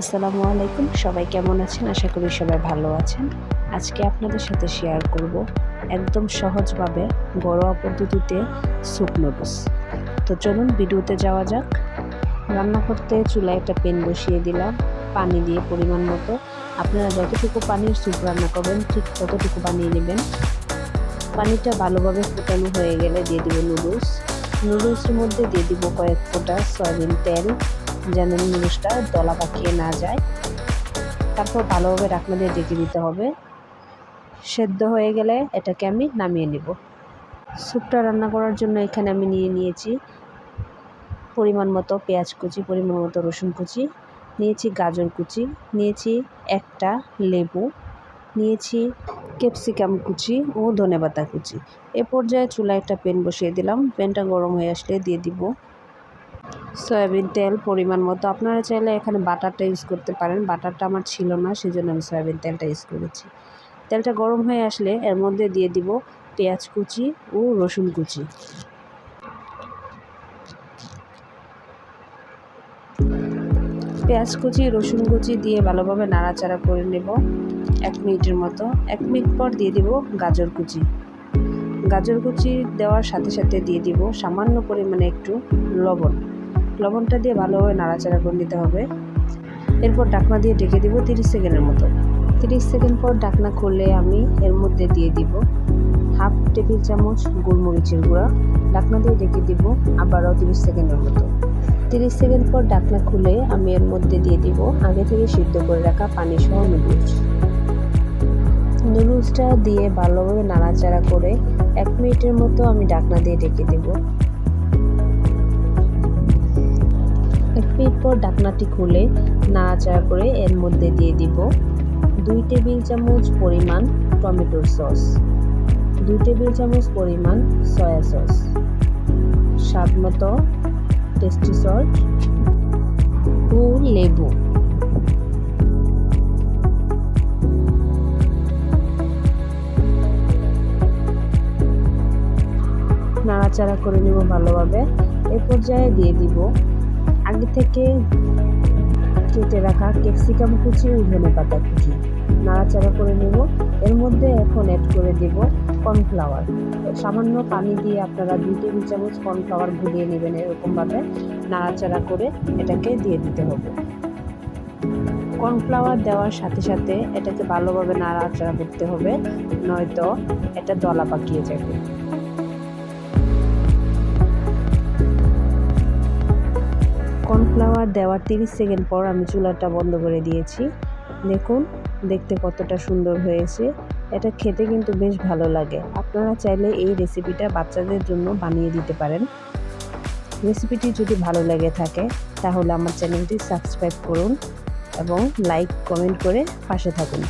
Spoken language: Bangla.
আসসালামু আলাইকুম, সবাই কেমন আছেন? আশা করি সবাই ভালো আছেন। আজকে আপনাদের সাথে শেয়ার করব একদম সহজভাবে ঘরোয়া পদ্ধতিতে স্যুপ নুডলস। তো চলুন ভিডিওতে যাওয়া যাক। রান্না করতে চুলায় একটা প্যান বসিয়ে দিলাম, পানি দিয়ে পরিমাণ মতো। আপনারা যতটুকু পানির স্যুপ রান্না করবেন ঠিক ততটুকু বানিয়ে নেবেন। পানিটা ভালোভাবে ফুটানো হয়ে গেলে দিয়ে দিব নুডলসের মধ্যে দিয়ে দিব কয়েক ফোঁটা সয়াবিন তেল, যেন নুডলসটা দলা পাকিয়ে না যায়। তারপর ভালোভাবে ঢাকনা দিয়ে ঢেকে দিতে হবে। সেদ্ধ হয়ে গেলে এটাকে আমি নামিয়ে নেব। স্যুপটা রান্না করার জন্য এখানে আমি নিয়েছি পরিমাণ মতো পেঁয়াজ কুচি, পরিমাণ মতো রসুন কুচি, নিয়েছি গাজর কুচি, নিয়েছি একটা লেবু, নিয়েছি ক্যাপসিকাম কুচি ও ধনেপাতা কুচি। এ পর্যায়ে চুলায় একটা প্যান বসিয়ে দিলাম। প্যানটা গরম হয়ে আসলে দিয়ে দিব সয়াবিন তেল পরিমাণ মতো। আপনারা চাইলে এখানে বাটারটা ইউজ করতে পারেন, বাটারটা আমার ছিল না, সেজন্য আমি সয়াবিন তেলটা ইউজ করেছি। তেলটা গরম হয়ে আসলে এর মধ্যে দিয়ে দিব পেঁয়াজ কুচি ও রসুন কুচি। পেঁয়াজ কুচি রসুন কুচি দিয়ে ভালোভাবে নাড়াচাড়া করে নেব 1 মিনিটের মতো। 1 মিনিট পর দিয়ে দিব গাজর কুচি। গাজর কুচি দেওয়ার সাথে সাথে দিয়ে দিব সামান্য পরিমাণে একটু লবণটা দিয়ে ভালোভাবে নাড়াচাড়া করে নিতে হবে। এরপর ঢাকনা দিয়ে ঢেকে দিব 30 সেকেন্ডের মতো। 30 সেকেন্ড পর ঢাকনা খুললে আমি এর মধ্যে দিয়ে দিব হাফ টেবিল চামচ গোলমরিচের গুঁড়া। ঢাকনা দিয়ে ঢেকে দিব আবারও 30 সেকেন্ডের মতো। 30 সেকেন্ড পর ঢাকনা খুলে আমি এর মধ্যে দিয়ে দিব আগে থেকে সিদ্ধ করে রাখা পানি সহ নুডলসটা দিয়ে ভালোভাবে নাড়াচাড়া করে 1 মিনিটের মতো আমি ঢাকনা দিয়ে ঢেকে দেব। 1 মিনিট পর ঢাকনাটি খুলে নাড়াচাড়া করে এর মধ্যে দিয়ে দিব 2 টেবিল চামচ পরিমাণ টমেটোর সস, 2 টেবিল চামচ পরিমাণ সয়া সস, স্বাদ মতো টেস্টি সল্ট ও লেবু। নাড়াচাড়া করে নেব ভালোভাবে। এ পর্যায়ে দিয়ে দিব আগে থেকে কেটে রাখা ক্যাপসিকাম কুচি ও ধনেপাতা কুচি। নাড়াচাড়া করে নেব। এর মধ্যে এখন অ্যাড করে দেব কর্নফ্লাওয়ার। সামান্য পানি দিয়ে আপনারা 2 টেবিল চামচ কর্নফ্লাওয়ার গুলিয়ে নেবেন। এরকমভাবে নাড়াচাড়া করে এটাকে দিয়ে দিতে হবে। কর্নফ্লাওয়ার দেওয়ার সাথে সাথে এটাকে ভালোভাবে নাড়াচাড়া করতে হবে, নয়তো এটা দলা পাকিয়ে যাবে। কর্নফ্লাওয়ার দেওয়ার 30 সেকেন্ড পর আমি চুলাটা বন্ধ করে দিয়েছি। দেখুন দেখতে কতটা সুন্দর হয়েছে। এটা খেতে কিন্তু বেশ ভালো লাগে। আপনারা চাইলে এই রেসিপিটা বাচ্চাদের জন্য বানিয়ে দিতে পারেন। রেসিপিটি যদি ভালো লেগে থাকে তাহলে আমার চ্যানেলটি সাবস্ক্রাইব করুন এবং লাইক কমেন্ট করে পাশে থাকুন।